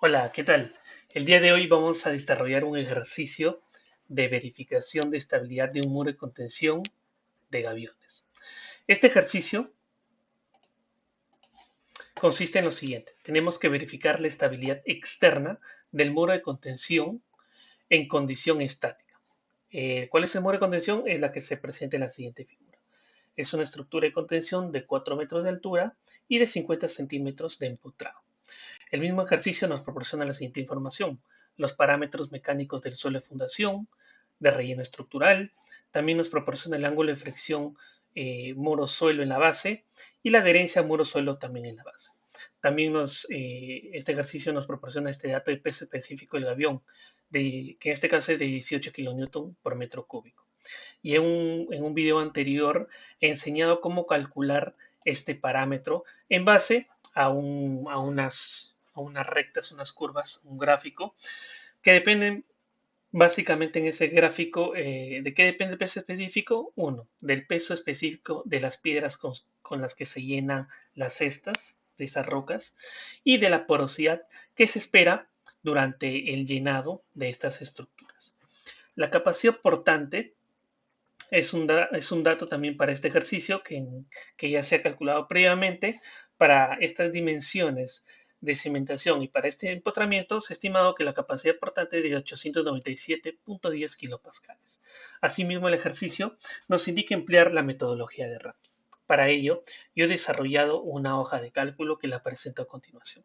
Hola, ¿qué tal? El día de hoy vamos a desarrollar un ejercicio de verificación de estabilidad de un muro de contención de gaviones. Este ejercicio consiste en lo siguiente. Tenemos que verificar la estabilidad externa del muro de contención en condición estática. ¿Cuál es el muro de contención? Es la que se presenta en la siguiente figura. Es una estructura de contención de 4 metros de altura y de 50 centímetros de empotrado. El mismo ejercicio nos proporciona la siguiente información: los parámetros mecánicos del suelo de fundación, de relleno estructural, también nos proporciona el ángulo de fricción muro-suelo en la base y la adherencia muro-suelo también en la base. También este ejercicio nos proporciona este dato de peso específico del gavión, que en este caso es de 18 kilonewton por metro cúbico. Y en un video anterior he enseñado cómo calcular este parámetro en base a unas rectas, unas curvas, un gráfico, que dependen básicamente en ese gráfico. ¿De qué depende el peso específico? Uno, del peso específico de las piedras con las que se llenan las cestas de esas rocas y de la porosidad que se espera durante el llenado de estas estructuras. La capacidad portante es un dato también para este ejercicio que ya se ha calculado previamente. Para estas dimensiones de cimentación y para este empotramiento se ha estimado que la capacidad portante es de 897.10 kilopascales. Asimismo, el ejercicio nos indica emplear la metodología de RAP. Para ello, yo he desarrollado una hoja de cálculo que la presento a continuación.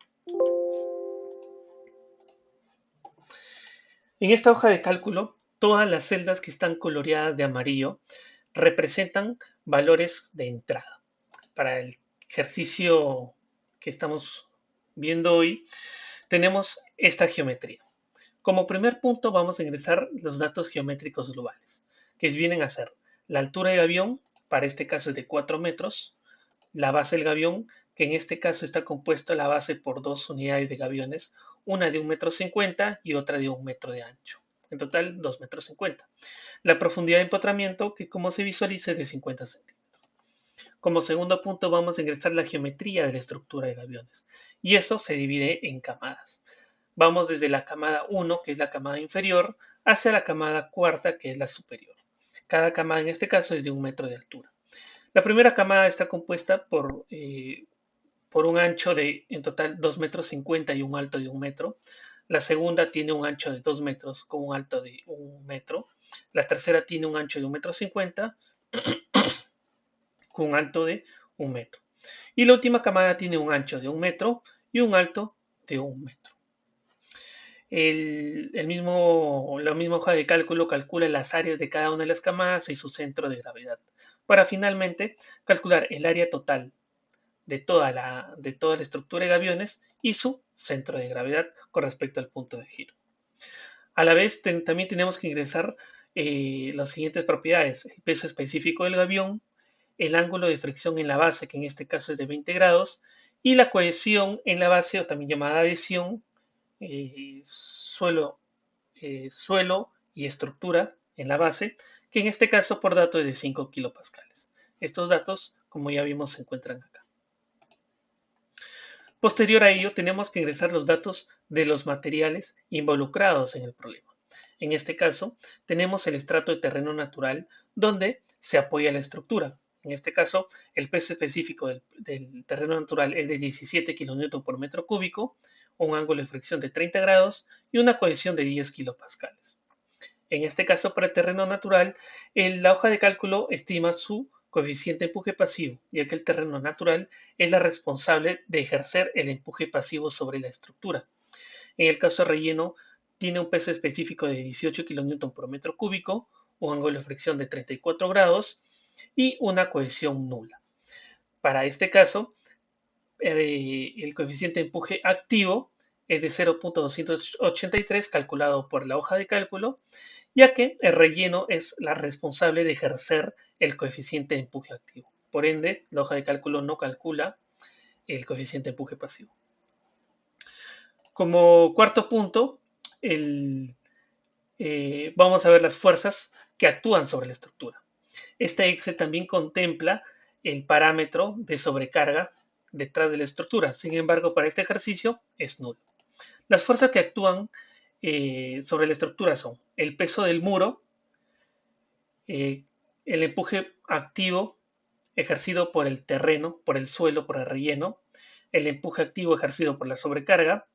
En esta hoja de cálculo, todas las celdas que están coloreadas de amarillo representan valores de entrada. Para el ejercicio que estamos viendo hoy, tenemos esta geometría. Como primer punto vamos a ingresar los datos geométricos globales, que vienen a ser la altura del gavión, para este caso es de 4 metros, la base del gavión, que en este caso está compuesta la base por dos unidades de gaviones, una de 1,50 m y otra de 1 metro de ancho. En total, 2,50 m. La profundidad de empotramiento, que como se visualiza es de 50 centímetros. Como segundo punto vamos a ingresar la geometría de la estructura de gaviones. Y eso se divide en camadas. Vamos desde la camada 1, que es la camada inferior, hacia la camada cuarta, que es la superior. Cada camada en este caso es de 1 metro de altura. La primera camada está compuesta por un ancho de en total 2,50 m y un alto de 1 metro. La segunda tiene un ancho de 2 metros con un alto de 1 metro. La tercera tiene un ancho de 1,50 m con un alto de 1 metro. Y la última camada tiene un ancho de 1 metro y un alto de 1 metro. La misma hoja de cálculo calcula las áreas de cada una de las camadas y su centro de gravedad, para finalmente calcular el área total de toda la estructura de gaviones y su centro de gravedad con respecto al punto de giro. A la vez, también tenemos que ingresar las siguientes propiedades: el peso específico del gavión, el ángulo de fricción en la base, que en este caso es de 20 grados, y la cohesión en la base, o también llamada adhesión, suelo y estructura en la base, que en este caso por dato es de 5 kilopascales. Estos datos, como ya vimos, se encuentran acá. Posterior a ello, tenemos que ingresar los datos de los materiales involucrados en el problema. En este caso, tenemos el estrato de terreno natural donde se apoya la estructura. En este caso, el peso específico del terreno natural es de 17 kN por metro cúbico, un ángulo de fricción de 30 grados y una cohesión de 10 kilopascales. En este caso, para el terreno natural, la hoja de cálculo estima su coeficiente de empuje pasivo, ya que el terreno natural es la responsable de ejercer el empuje pasivo sobre la estructura. En el caso de relleno, tiene un peso específico de 18 kN por metro cúbico, un ángulo de fricción de 34 grados y una cohesión nula. Para este caso, el coeficiente de empuje activo es de 0,283 calculado por la hoja de cálculo, ya que el relleno es la responsable de ejercer el coeficiente de empuje activo. Por ende, la hoja de cálculo no calcula el coeficiente de empuje pasivo. Como cuarto punto, vamos a ver las fuerzas que actúan sobre la estructura. Este Excel también contempla el parámetro de sobrecarga detrás de la estructura. Sin embargo, para este ejercicio es nulo. Las fuerzas que actúan sobre la estructura son el peso del muro, eh, el empuje activo ejercido por el terreno, por el suelo, por el relleno, el empuje activo ejercido por la sobrecarga,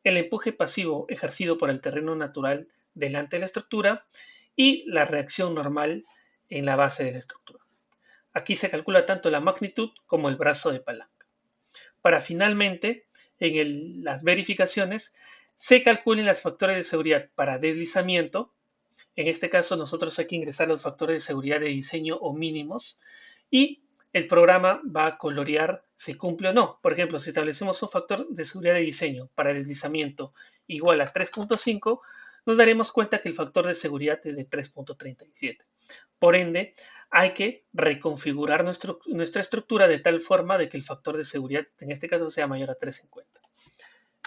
el empuje pasivo ejercido por el terreno natural delante de la estructura y la reacción normal en la base de la estructura. Aquí se calcula tanto la magnitud como el brazo de palanca. Para finalmente, las verificaciones, se calculen los factores de seguridad para deslizamiento. En este caso, nosotros hay que ingresar los factores de seguridad de diseño o mínimos y el programa va a colorear si cumple o no. Por ejemplo, si establecemos un factor de seguridad de diseño para deslizamiento igual a 3.5, nos daremos cuenta que el factor de seguridad es de 3.37. Por ende, hay que reconfigurar nuestra estructura de tal forma de que el factor de seguridad, en este caso, sea mayor a 3.50.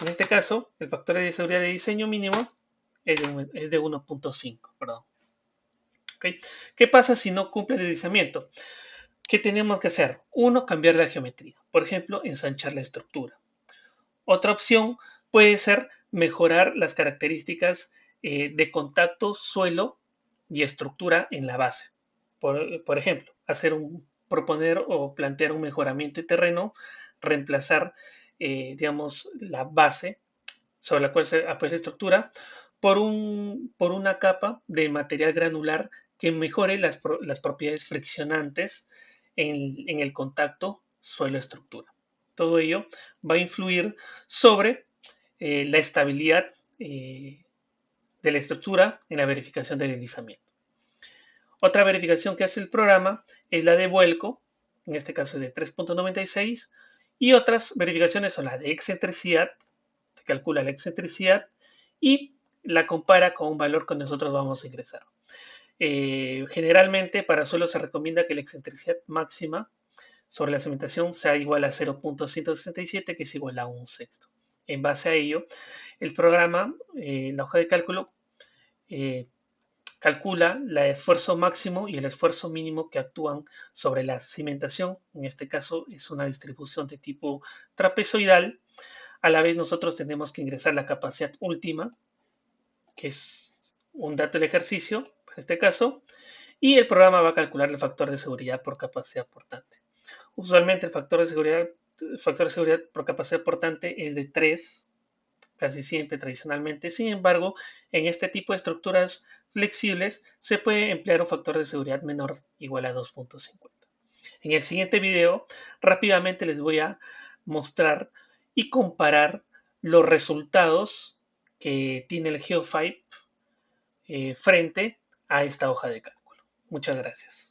En este caso, el factor de seguridad de diseño mínimo es de 1.5. Perdón. ¿Okay? ¿Qué pasa si no cumple el deslizamiento? ¿Qué tenemos que hacer? Uno, cambiar la geometría. Por ejemplo, ensanchar la estructura. Otra opción puede ser mejorar las características de contacto, suelo y estructura en la base. Por ejemplo, proponer o plantear un mejoramiento de terreno, reemplazar, digamos, la base sobre la cual se apoya la estructura por una capa de material granular que mejore las propiedades friccionantes en el contacto suelo-estructura. Todo ello va a influir sobre la estabilidad de la estructura en la verificación del deslizamiento. Otra verificación que hace el programa es la de vuelco, en este caso es de 3.96, y otras verificaciones son la de excentricidad, se calcula la excentricidad y la compara con un valor que nosotros vamos a ingresar. Generalmente para suelo se recomienda que la excentricidad máxima sobre la cementación sea igual a 0.167, que es igual a un sexto. En base a ello, el programa, la hoja de cálculo, eh, calcula el esfuerzo máximo y el esfuerzo mínimo que actúan sobre la cimentación. En este caso es una distribución de tipo trapezoidal. A la vez nosotros tenemos que ingresar la capacidad última, que es un dato del ejercicio, en este caso, y el programa va a calcular el factor de seguridad por capacidad portante. Usualmente el factor de seguridad por capacidad portante es de 3, casi siempre tradicionalmente. Sin embargo, en este tipo de estructuras flexibles se puede emplear un factor de seguridad menor igual a 2.50. En el siguiente video rápidamente les voy a mostrar y comparar los resultados que tiene el GeoFive frente a esta hoja de cálculo. Muchas gracias.